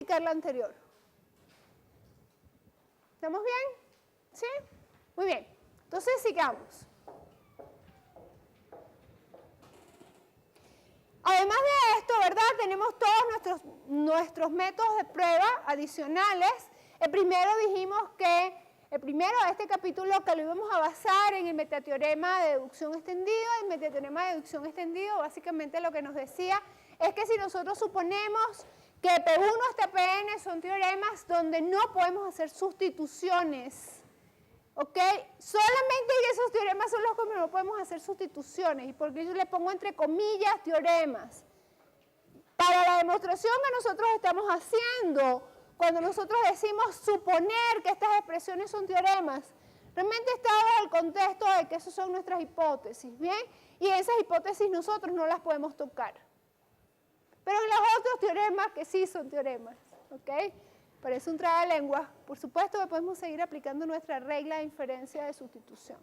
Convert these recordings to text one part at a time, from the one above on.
explicar la anterior. ¿Estamos bien? ¿Sí? Muy bien. Entonces sigamos. Además de esto, ¿verdad? Tenemos todos nuestros métodos de prueba adicionales. El primero dijimos que, el primero de este capítulo que lo íbamos a basar en el metateorema de deducción extendido. El metateorema de deducción extendido básicamente lo que nos decía es que si nosotros suponemos que P1 hasta Pn son teoremas donde no podemos hacer sustituciones, ¿ok? Solamente esos teoremas son los que no podemos hacer sustituciones. ¿Y por qué yo le pongo entre comillas teoremas? Para la demostración que nosotros estamos haciendo, cuando nosotros decimos suponer que estas expresiones son teoremas, realmente está en el contexto de que esas son nuestras hipótesis, ¿bien? Y esas hipótesis nosotros no las podemos tocar. Pero en los otros teoremas que sí son teoremas, ¿ok? Parece un trabalengua. Por supuesto que podemos seguir aplicando nuestra regla de inferencia de sustitución.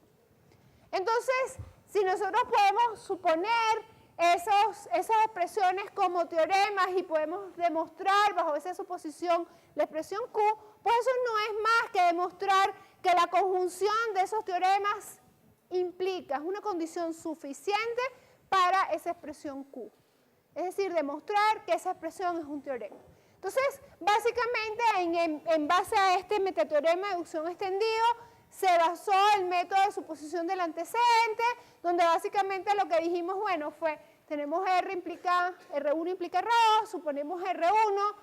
Entonces, si nosotros podemos suponer esas expresiones como teoremas y podemos demostrar bajo esa suposición la expresión Q, pues eso no es más que demostrar que la conjunción de esos teoremas implica, es una condición suficiente para esa expresión Q. Es decir, demostrar que esa expresión es un teorema. Entonces, básicamente, en base a este metateorema de deducción extendido, se basó el método de suposición del antecedente, donde básicamente lo que dijimos, bueno, fue, tenemos R1 implica R2, suponemos R1,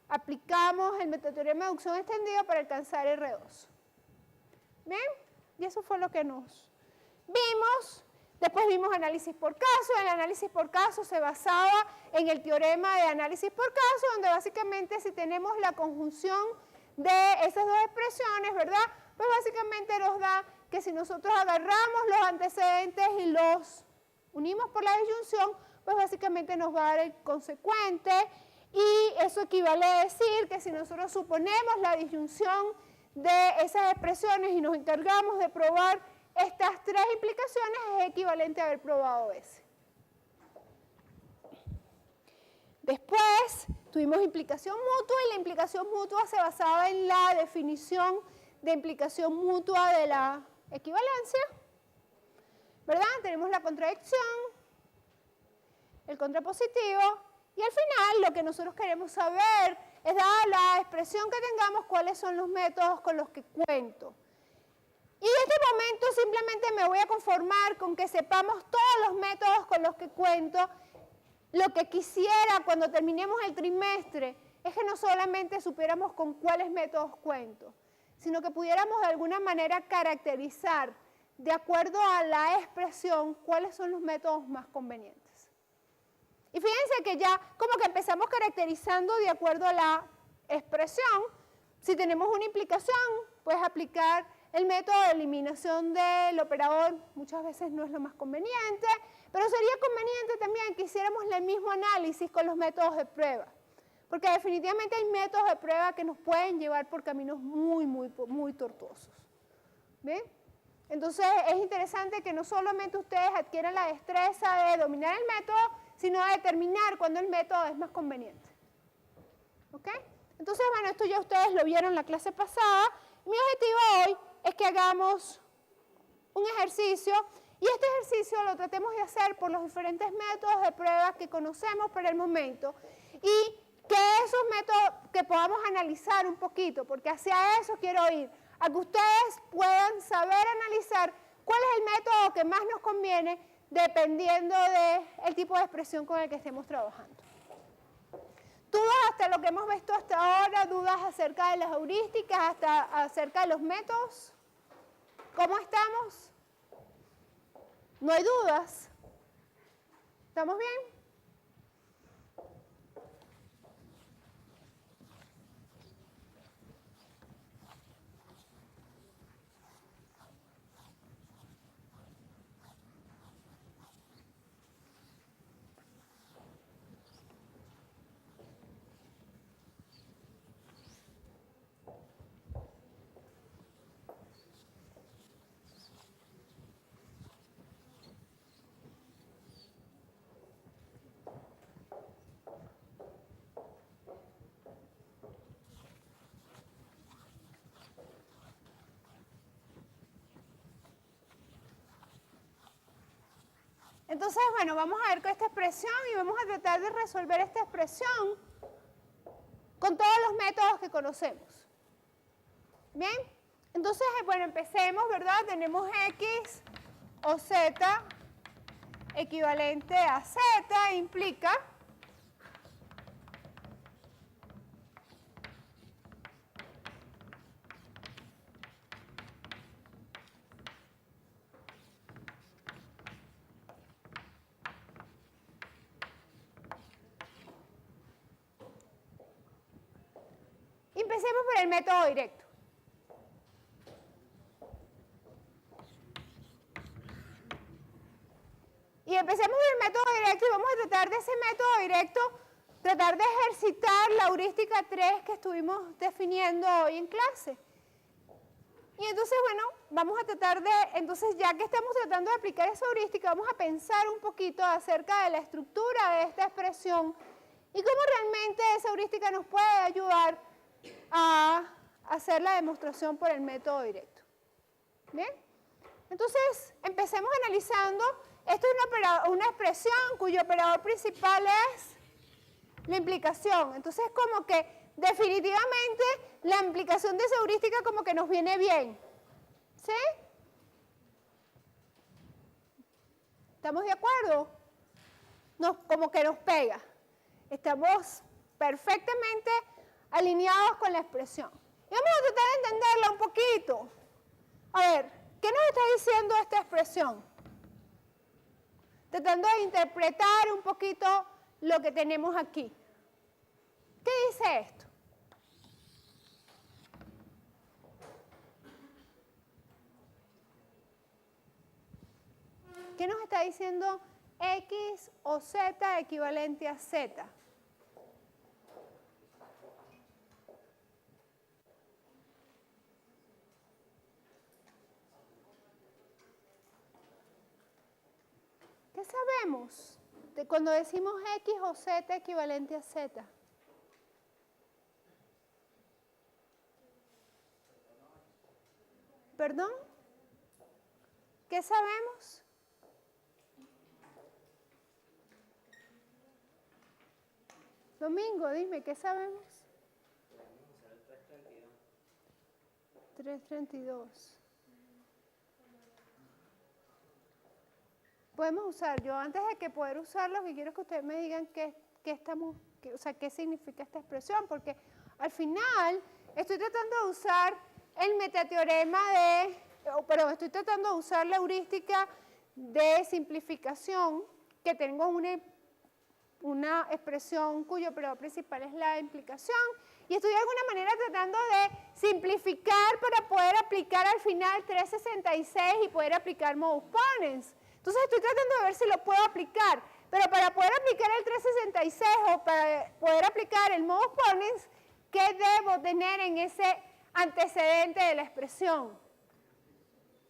aplicamos el metateorema de deducción extendido para alcanzar R2. ¿Bien? Y eso fue lo que nos vimos. Después vimos análisis por caso. El análisis por caso se basaba en el teorema de análisis por caso, donde básicamente si tenemos la conjunción de esas dos expresiones, ¿verdad? Pues básicamente nos da que si nosotros agarramos los antecedentes y los unimos por la disyunción, pues básicamente nos va a dar el consecuente, y eso equivale a decir que si nosotros suponemos la disyunción de esas expresiones y nos encargamos de probar estas tres implicaciones, es equivalente a haber probado ese. Después tuvimos implicación mutua, y la implicación mutua se basaba en la definición de implicación mutua de la equivalencia, ¿verdad? Tenemos la contradicción, el contrapositivo, y al final lo que nosotros queremos saber es, dada la expresión que tengamos, cuáles son los métodos con los que cuento. Y en este momento simplemente me voy a conformar con que sepamos todos los métodos con los que cuento. Lo que quisiera cuando terminemos el trimestre es que no solamente supiéramos con cuáles métodos cuento, sino que pudiéramos de alguna manera caracterizar, de acuerdo a la expresión, cuáles son los métodos más convenientes. Y fíjense que ya como que empezamos caracterizando de acuerdo a la expresión. Si tenemos una implicación, puedes aplicar el método de eliminación del operador, muchas veces no es lo más conveniente, pero sería conveniente también que hiciéramos el mismo análisis con los métodos de prueba, porque definitivamente hay métodos de prueba que nos pueden llevar por caminos muy tortuosos. ¿Bien? Entonces es interesante que no solamente ustedes adquieran la destreza de dominar el método, sino de determinar cuándo el método es más conveniente. ¿Ok? Entonces, bueno, esto ya ustedes lo vieron en la clase pasada. Mi objetivo hoy es que hagamos un ejercicio, y este ejercicio lo tratemos de hacer por los diferentes métodos de prueba que conocemos por el momento, y que esos métodos que podamos analizar un poquito, porque hacia eso quiero ir, a que ustedes puedan saber analizar cuál es el método que más nos conviene dependiendo del tipo de expresión con el que estemos trabajando. Dudas hasta lo que hemos visto hasta ahora, dudas acerca de las heurísticas, hasta acerca de los métodos. ¿Cómo estamos? ¿No hay dudas? ¿Estamos bien? Entonces, bueno, vamos a ver con esta expresión y vamos a tratar de resolver esta expresión con todos los métodos que conocemos. ¿Bien? Entonces, bueno, empecemos, ¿verdad? Tenemos X o Z equivalente a Z implica empecemos por el método directo. Y empecemos por el método directo y vamos a tratar de ese método directo, tratar de ejercitar la heurística 3 que estuvimos definiendo hoy en clase. Y entonces, bueno, vamos a tratar de, entonces ya que estamos tratando de aplicar esa heurística, vamos a pensar un poquito acerca de la estructura de esta expresión y cómo realmente esa heurística nos puede ayudar a hacer la demostración por el método directo. ¿Bien? Entonces, empecemos analizando. Esto es una expresión cuyo operador principal es la implicación. Entonces, como que definitivamente la implicación de esa heurística como que nos viene bien. ¿Sí? ¿Estamos de acuerdo? Como que nos pega. Estamos perfectamente alineados con la expresión. Y vamos a tratar de entenderla un poquito. A ver, ¿qué nos está diciendo esta expresión? Tratando de interpretar un poquito lo que tenemos aquí. ¿Qué dice esto? ¿Qué nos está diciendo X o Z equivalente a Z? ¿Qué sabemos de cuando decimos X o Z equivalente a Z? ¿Perdón? ¿Qué sabemos? Domingo, dime, ¿qué sabemos? 332. Podemos usar, yo antes de que poder usarlo, que quiero que ustedes me digan qué significa esta expresión, porque al final estoy tratando de usar el metateorema estoy tratando de usar la heurística de simplificación, que tengo una expresión cuyo operador principal es la implicación, y estoy de alguna manera tratando de simplificar para poder aplicar al final 366 y poder aplicar modus ponens. Entonces estoy tratando de ver si lo puedo aplicar, pero para poder aplicar el 366 o para poder aplicar el modus ponens, ¿qué debo tener en ese antecedente de la expresión?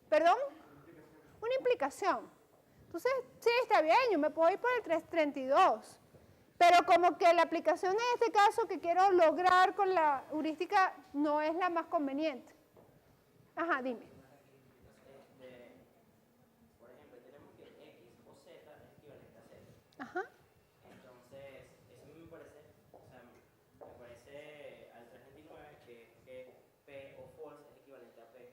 ¿Perdón? Una implicación. Entonces, sí, está bien, yo me puedo ir por el 332, pero como que la aplicación en este caso que quiero lograr con la heurística no es la más conveniente. Ajá, dime. Ajá. Entonces, eso me parece, me parece al 329 que P o false es equivalente a P.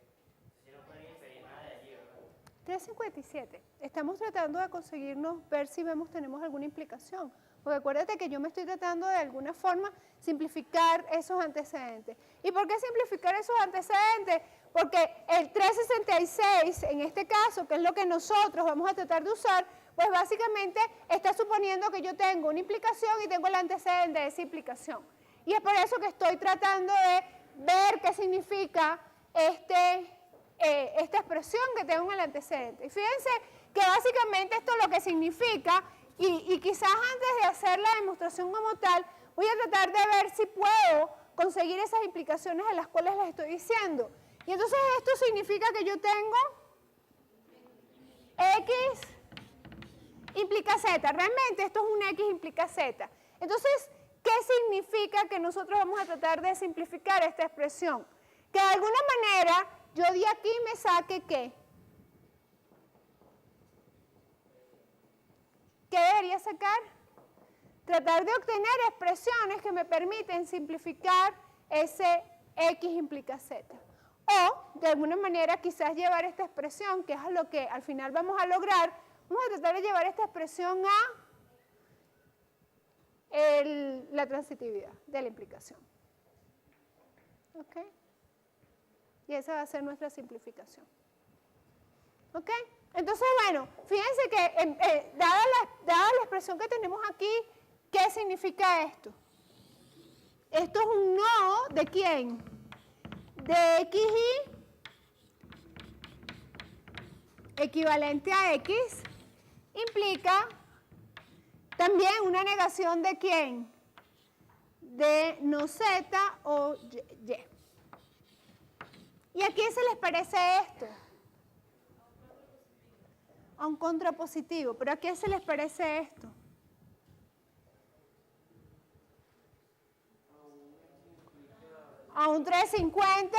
Si no pueden inferir nada de allí, ¿verdad? 357. Estamos tratando de conseguirnos, ver si tenemos alguna implicación. Porque acuérdate que yo me estoy tratando de alguna forma simplificar esos antecedentes. ¿Y por qué simplificar esos antecedentes? Porque el 366, en este caso, que es lo que nosotros vamos a tratar de usar, pues básicamente está suponiendo que yo tengo una implicación y tengo el antecedente de esa implicación. Y es por eso que estoy tratando de ver qué significa esta expresión que tengo en el antecedente. Y fíjense que básicamente esto lo que significa, y quizás antes de hacer la demostración como tal, voy a tratar de ver si puedo conseguir esas implicaciones de las cuales les estoy diciendo. Y entonces esto significa que yo tengo X implica Z. Realmente esto es un X implica Z. Entonces, ¿qué significa que nosotros vamos a tratar de simplificar esta expresión? Que de alguna manera yo de aquí me saque ¿qué? ¿qué debería sacar? Tratar de obtener expresiones que me permiten simplificar ese X implica Z. O, de alguna manera, quizás llevar esta expresión, que es lo que al final vamos a lograr, vamos a tratar de llevar esta expresión a la transitividad de la implicación. ¿Ok? Y esa va a ser nuestra simplificación. ¿Ok? Entonces, bueno, fíjense que dada la expresión que tenemos aquí, ¿qué significa esto? Esto es un nodo de ¿quién? De XY equivalente a X, implica también una negación de ¿quién? De no Z o Y. ¿Y a quién se les parece esto? A un contrapositivo. ¿Pero a quién se les parece esto? A un 350.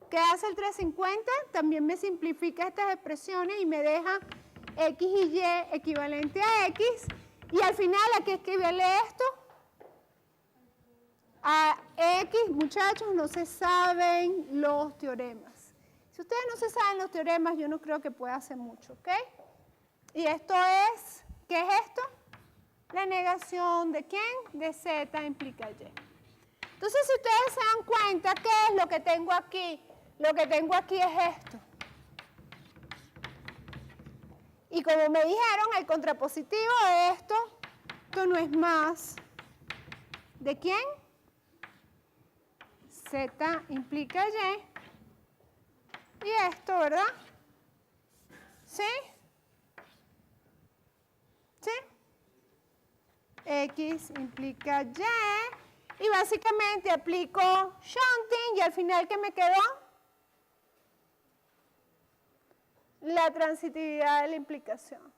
¿Qué hace el 350? También me simplifica estas expresiones y me deja X y Y equivalente a X. Y al final, ¿a qué equivale esto? A X, muchachos, no se saben los teoremas. Si ustedes no se saben los teoremas, yo no creo que pueda hacer mucho, ¿ok? Y esto es, ¿qué es esto? La negación de ¿quién? De Z implica Y. Entonces, si ustedes se dan cuenta, ¿qué es lo que tengo aquí? Lo que tengo aquí es esto. Y como me dijeron, el contrapositivo de esto no es más ¿de quién? Z implica Y. Y esto, ¿verdad? ¿Sí? ¿Sí? X implica Y. Y básicamente aplico shunting y al final, ¿qué me quedó? La transitividad de la implicación.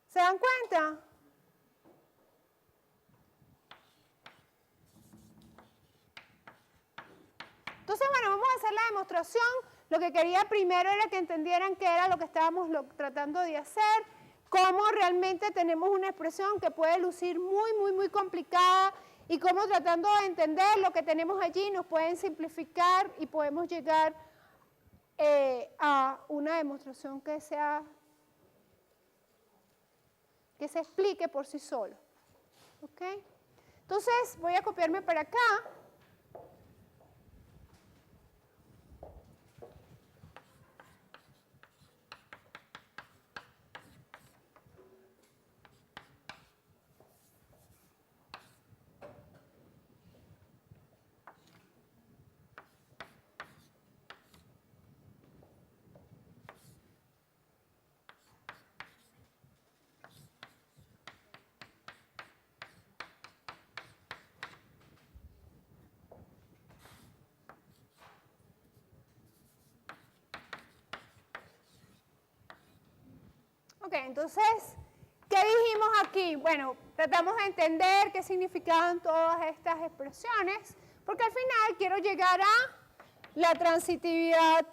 ¿Se dan cuenta? Entonces, bueno, vamos a hacer la demostración. Lo que quería primero era que entendieran qué era lo que estábamos tratando de hacer, cómo realmente tenemos una expresión que puede lucir muy complicada y cómo tratando de entender lo que tenemos allí nos pueden simplificar y podemos llegar a una demostración que se explique por sí solo. ¿Ok? Entonces, voy a copiarme para acá. Ok, entonces, ¿qué dijimos aquí? Bueno, tratamos de entender qué significaban todas estas expresiones, porque al final quiero llegar a la transitividad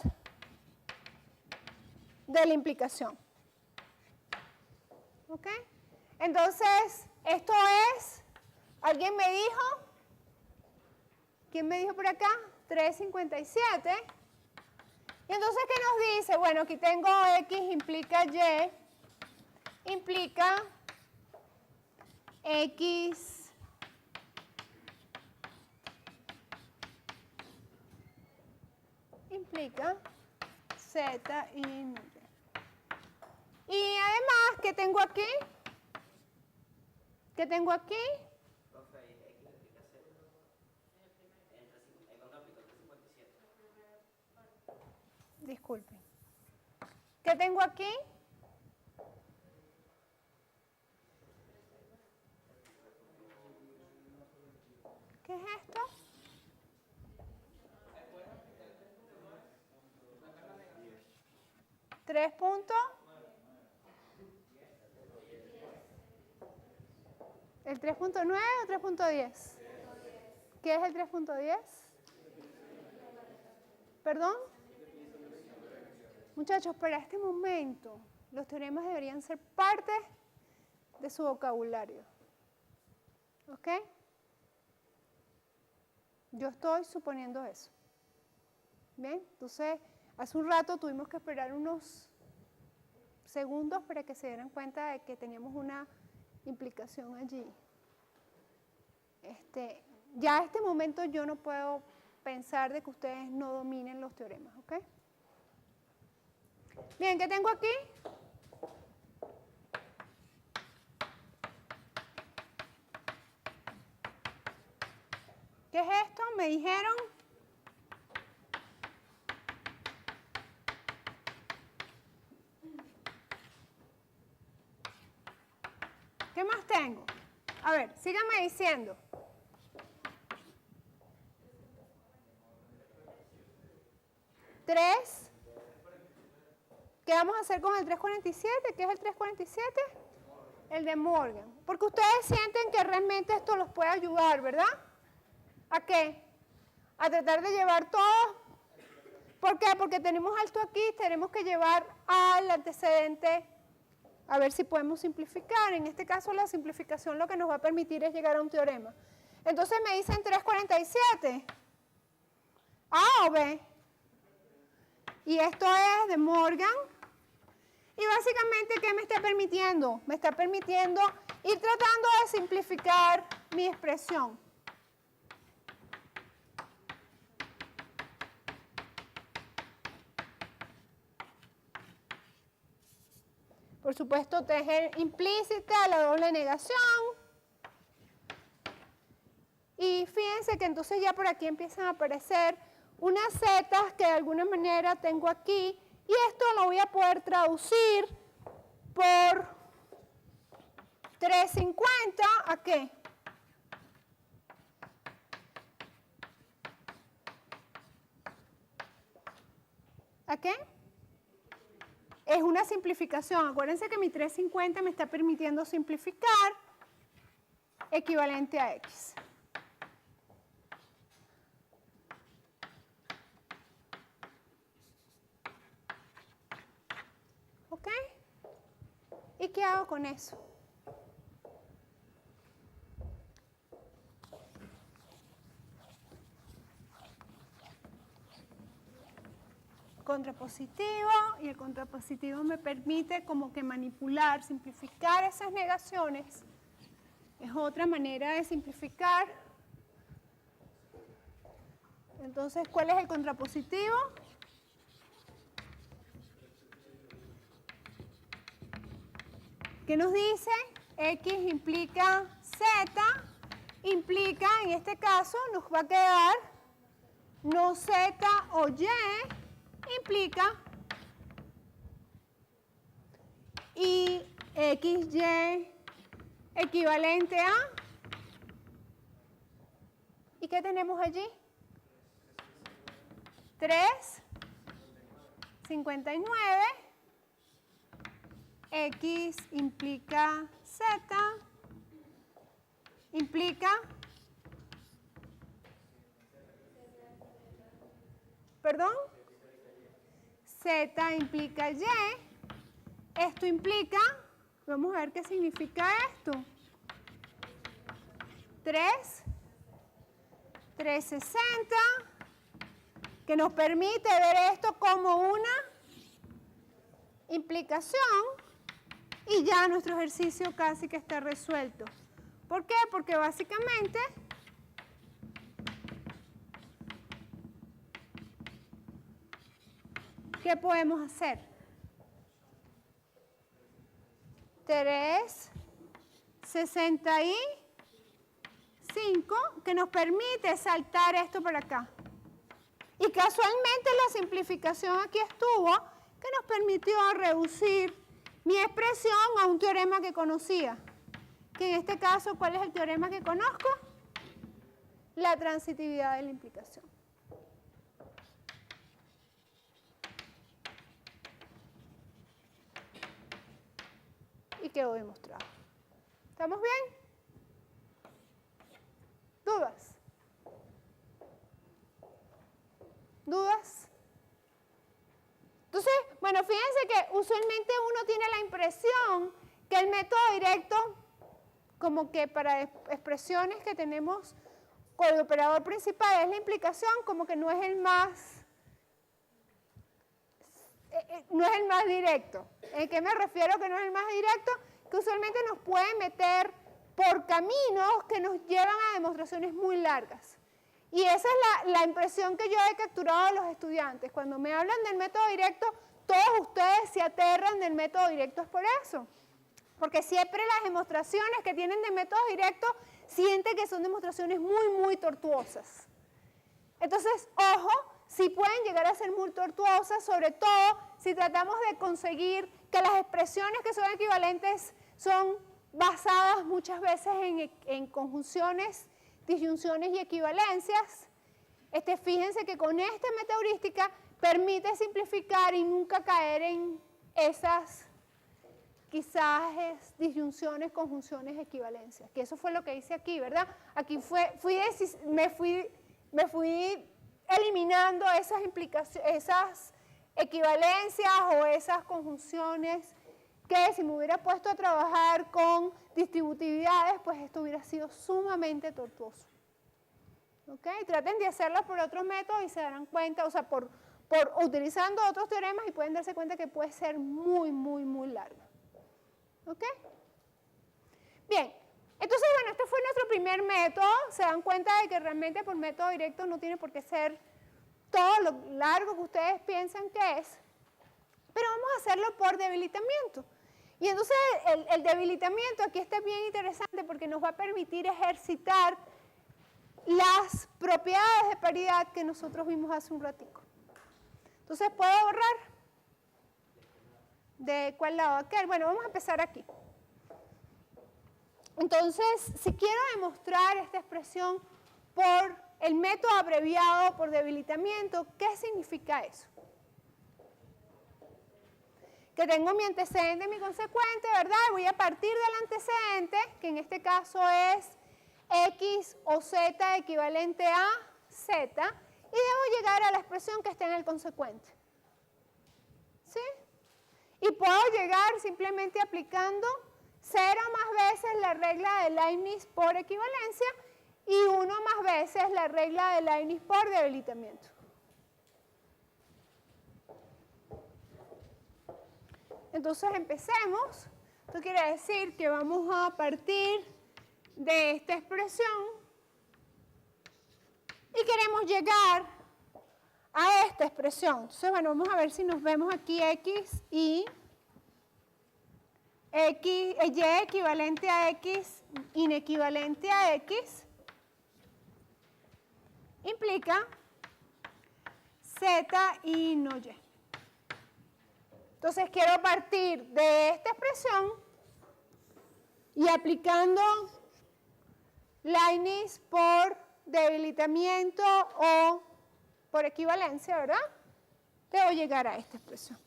de la implicación. ¿Ok? Entonces, esto es, ¿alguien me dijo? ¿Quién me dijo por acá? 357. Y entonces, ¿qué nos dice? Bueno, aquí tengo X implica Y, implica X implica Z y Y. Y además, ¿qué tengo aquí? ¿Qué tengo aquí? Profe, X implica Z. Cuando aplico el 357. Disculpen. ¿Qué tengo aquí? ¿Qué es esto? ¿3 puntos? ¿El 3.9 o 3.10? ¿Qué es el 3.10? ¿Perdón? Muchachos, para este momento, Los teoremas deberían ser parte de su vocabulario. ¿Ok? Yo estoy suponiendo eso. Bien, entonces hace un rato tuvimos que esperar unos segundos para que se dieran cuenta de que teníamos una implicación allí. Ya a este momento yo no puedo pensar de que ustedes no dominen los teoremas, ¿ok? Bien, ¿qué tengo aquí? ¿Qué es esto? Me dijeron. ¿Qué más tengo? A ver, síganme diciendo. ¿3? ¿Qué vamos a hacer con el 347? ¿Qué es el 347? El de Morgan. Porque ustedes sienten que realmente esto los puede ayudar, ¿verdad? ¿A qué? A tratar de llevar todo. ¿Por qué? Porque tenemos alto aquí, tenemos que llevar al antecedente. A ver si podemos simplificar. En este caso la simplificación lo que nos va a permitir es llegar a un teorema. Entonces me dicen 347. ¿A o B? Y esto es de Morgan. Y básicamente, ¿qué me está permitiendo? Me está permitiendo ir tratando de simplificar mi expresión. Por supuesto, tejer implícita, la doble negación. Y fíjense que entonces ya por aquí empiezan a aparecer unas zetas que de alguna manera tengo aquí. Y esto lo voy a poder traducir por 350 ¿a qué? ¿A qué? Es una simplificación. Acuérdense que mi 350 me está permitiendo simplificar equivalente a X. ¿Ok? ¿Y qué hago con eso? Contrapositivo, y el contrapositivo me permite como que manipular, simplificar esas negaciones. Es otra manera de simplificar. Entonces, ¿cuál es el contrapositivo? ¿Qué nos dice? X implica Z, implica, en este caso, nos va a quedar no Z o Y, implica y XY equivalente a. ¿Y qué tenemos allí? 3,59. X implica Z, implica, perdón, Z implica Y, esto implica, vamos a ver qué significa esto, 360, que nos permite ver esto como una implicación. Y ya nuestro ejercicio casi que está resuelto. ¿Por qué? Porque básicamente ¿qué podemos hacer? 365 que nos permite saltar esto por acá. Y casualmente la simplificación aquí estuvo que nos permitió reducir mi expresión a un teorema que conocía. Que en este caso, ¿cuál es el teorema que conozco? La transitividad de la implicación. Y quedó demostrado. ¿Estamos bien? ¿Dudas? ¿Dudas? Entonces, bueno, fíjense que usualmente uno tiene la impresión que el método directo, como que para expresiones que tenemos con el operador principal es la implicación, como que no es el más directo. ¿En qué me refiero que no es el más directo? Que usualmente nos puede meter por caminos que nos llevan a demostraciones muy largas. Y esa es la impresión que yo he capturado de los estudiantes. Cuando me hablan del método directo, todos ustedes se aterran del método directo, es por eso. Porque siempre las demostraciones que tienen de métodos directos sienten que son demostraciones muy, muy tortuosas. Entonces, ojo, sí pueden llegar a ser muy tortuosas, sobre todo si tratamos de conseguir que las expresiones que son equivalentes son basadas muchas veces en conjunciones, disyunciones y equivalencias. Fíjense que con esta metaheurística permite simplificar y nunca caer en esas quizás disyunciones, conjunciones, equivalencias. Que eso fue lo que hice aquí, ¿verdad? Aquí me fui eliminando esas implicaciones, esas equivalencias o esas conjunciones que si me hubiera puesto a trabajar con distributividades, pues esto hubiera sido sumamente tortuoso. ¿Ok? Traten de hacerlo por otros métodos y se darán cuenta, o sea, por utilizando otros teoremas y pueden darse cuenta que puede ser muy, muy, muy largo. ¿Ok? Bien, entonces, bueno, este fue nuestro primer método. Se dan cuenta de que realmente por método directo no tiene por qué ser todo lo largo que ustedes piensan que es, pero vamos a hacerlo por debilitamiento. Y entonces el debilitamiento aquí está bien interesante porque nos va a permitir ejercitar las propiedades de paridad que nosotros vimos hace un ratico. Entonces, ¿puedo borrar? ¿De cuál lado? Aquel. Bueno, vamos a empezar aquí. Entonces, si quiero demostrar esta expresión por el método abreviado por debilitamiento, ¿qué significa eso? Que tengo mi antecedente y mi consecuente, ¿verdad? Voy a partir del antecedente, que en este caso es x o z equivalente a z, y debo llegar a la expresión que está en el consecuente. ¿Sí? Y puedo llegar simplemente aplicando 0 más veces la regla de Leibniz por equivalencia y 1 más veces la regla de Leibniz por debilitamiento. Entonces empecemos. Esto quiere decir que vamos a partir de esta expresión y queremos llegar a esta expresión. Entonces, bueno, vamos a ver si nos vemos aquí x y y equivalente a x inequivalente a x implica z y no y. Entonces quiero partir de esta expresión y aplicando Leibniz por debilitamiento o por equivalencia, ¿verdad? Debo llegar a esta expresión.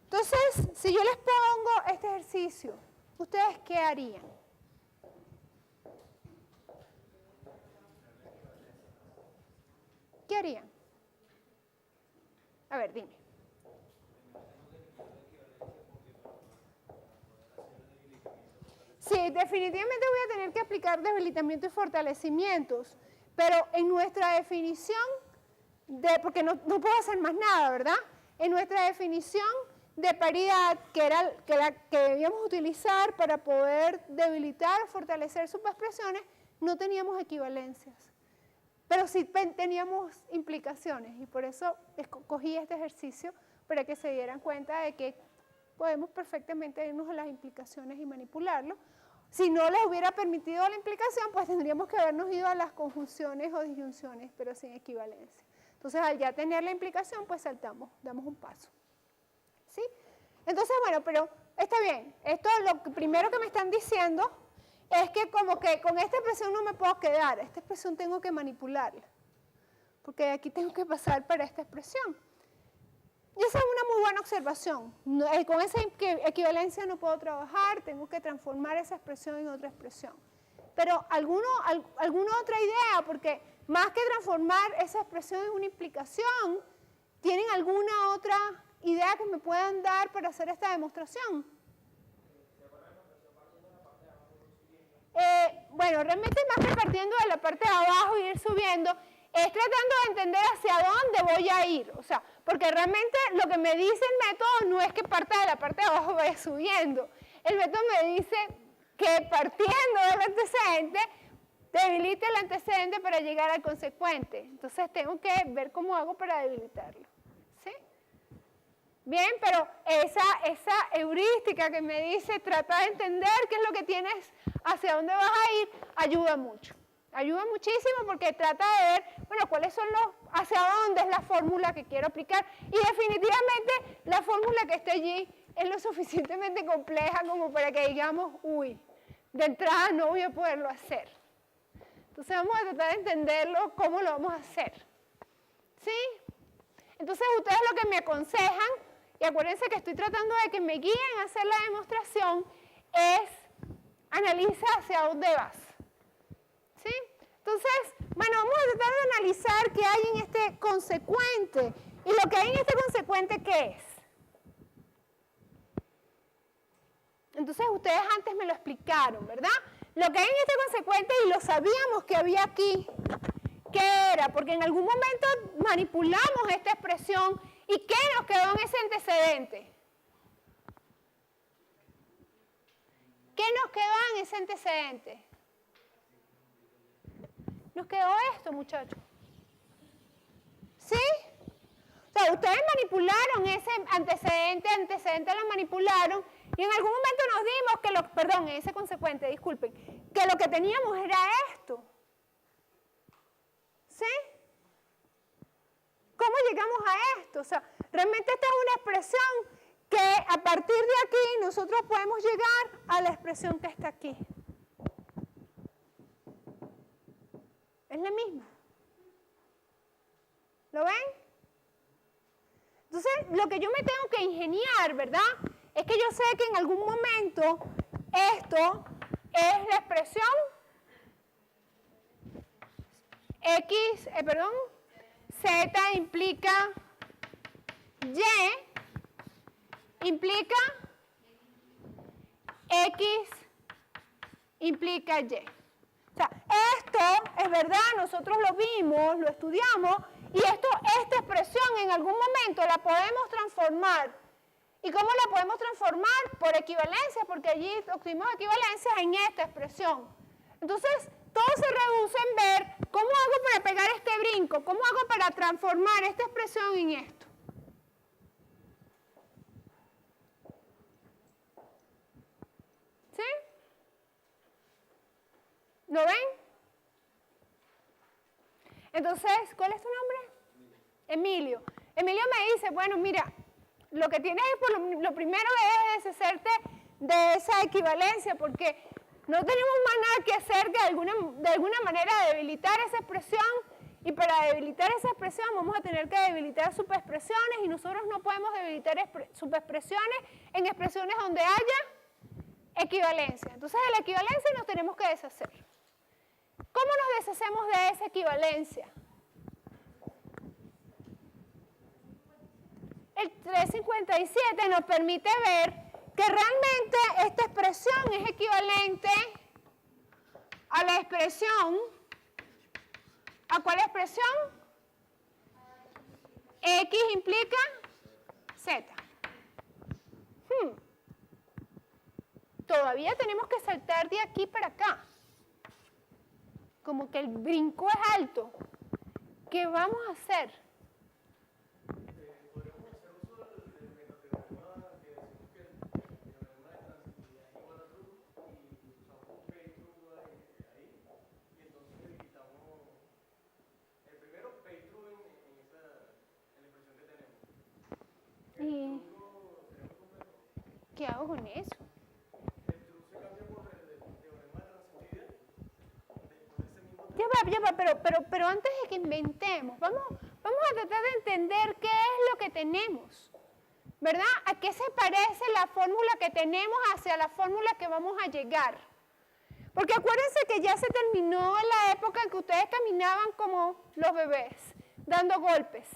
Entonces, si yo les pongo este ejercicio, ¿ustedes qué harían? ¿Qué harían? A ver, dime. Sí, definitivamente voy a tener que aplicar debilitamiento y fortalecimientos, pero en nuestra definición, porque no puedo hacer más nada, ¿verdad? En nuestra definición de paridad, que era que debíamos utilizar para poder debilitar o fortalecer subexpresiones, no teníamos equivalencias, pero sí teníamos implicaciones, y por eso escogí este ejercicio para que se dieran cuenta de que podemos perfectamente irnos a las implicaciones y manipularlo. Si no les hubiera permitido la implicación, pues tendríamos que habernos ido a las conjunciones o disyunciones, pero sin equivalencia. Entonces, al ya tener la implicación, pues saltamos, damos un paso. ¿Sí? Entonces, bueno, pero está bien. Esto lo primero que me están diciendo es que como que con esta expresión no me puedo quedar. Esta expresión tengo que manipularla, porque de aquí tengo que pasar para esta expresión. Y esa es una muy buena observación. Con esa equivalencia no puedo trabajar, tengo que transformar esa expresión en otra expresión. Pero alguna otra idea, porque más que transformar esa expresión en una implicación, ¿tienen alguna otra idea que me puedan dar para hacer esta demostración? Bueno, realmente más que partiendo de la parte de abajo y ir subiendo, es tratando de entender hacia dónde voy a ir. O sea, porque realmente lo que me dice el método no es que parta de la parte de abajo vaya subiendo. El método me dice que partiendo del antecedente, debilite el antecedente para llegar al consecuente. Entonces tengo que ver cómo hago para debilitarlo. ¿Sí? Bien, pero esa heurística que me dice, trata de entender qué es lo que tienes, hacia dónde vas a ir, ayuda mucho. Ayuda muchísimo porque trata de ver, bueno, cuáles son hacia dónde es la fórmula que quiero aplicar. Y definitivamente la fórmula que está allí es lo suficientemente compleja como para que digamos, uy, de entrada no voy a poderlo hacer. Entonces vamos a tratar de entenderlo, cómo lo vamos a hacer. ¿Sí? Entonces ustedes lo que me aconsejan, y acuérdense que estoy tratando de que me guíen a hacer la demostración, es analiza hacia dónde vas. ¿Sí? Entonces, bueno, vamos a tratar de analizar qué hay en este consecuente. ¿Y lo que hay en este consecuente qué es? Entonces ustedes antes me lo explicaron, ¿verdad? Lo que hay en este consecuente, y lo sabíamos que había aquí, ¿qué era? Porque en algún momento manipulamos esta expresión, ¿y qué nos quedó en ese antecedente? ¿Qué nos quedó en ese antecedente? Nos quedó esto, muchachos. ¿Sí? O sea, ustedes manipularon ese antecedente lo manipularon, y en algún momento nos dimos que ese consecuente, disculpen, que lo que teníamos era esto. ¿Sí? ¿Cómo llegamos a esto? O sea, realmente esta es una expresión que a partir de aquí nosotros podemos llegar a la expresión que está aquí. Es la misma. ¿Lo ven? Entonces, lo que yo me tengo que ingeniar, ¿verdad? Es que yo sé que en algún momento esto es la expresión Z implica Y, implica X, implica Y. O sea, esto es verdad, nosotros lo vimos, lo estudiamos, y esta expresión en algún momento la podemos transformar. ¿Y cómo la podemos transformar? Por equivalencia, porque allí obtuvimos equivalencias en esta expresión. Entonces, todo se reduce en ver cómo hago para pegar este brinco, cómo hago para transformar esta expresión en esto. ¿Sí? ¿Lo ven? Entonces, ¿cuál es tu nombre? Emilio. Emilio me dice, bueno, mira, lo que tienes es, lo primero es deshacerte de esa equivalencia, porque no tenemos más nada que hacer que de alguna manera debilitar esa expresión, y para debilitar esa expresión vamos a tener que debilitar subexpresiones, y nosotros no podemos debilitar subexpresiones en expresiones donde haya equivalencia. Entonces de la equivalencia nos tenemos que deshacer. ¿Cómo nos deshacemos de esa equivalencia? El 357 nos permite ver que realmente esta expresión es equivalente a la expresión, ¿a cuál expresión? X implica Z. Todavía tenemos que saltar de aquí para acá. Como que el brinco es alto. ¿Qué vamos a hacer? ¿Y qué hago con eso? Ya va, pero antes de que inventemos, vamos a tratar de entender qué es lo que tenemos, ¿verdad? ¿A qué se parece la fórmula que tenemos hacia la fórmula que vamos a llegar? Porque acuérdense que ya se terminó la época en que ustedes caminaban como los bebés, dando golpes.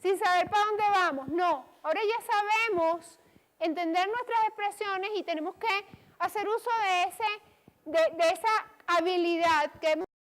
sin saber para dónde vamos. No, ahora ya sabemos entender nuestras expresiones y tenemos que hacer uso de esa habilidad que hemos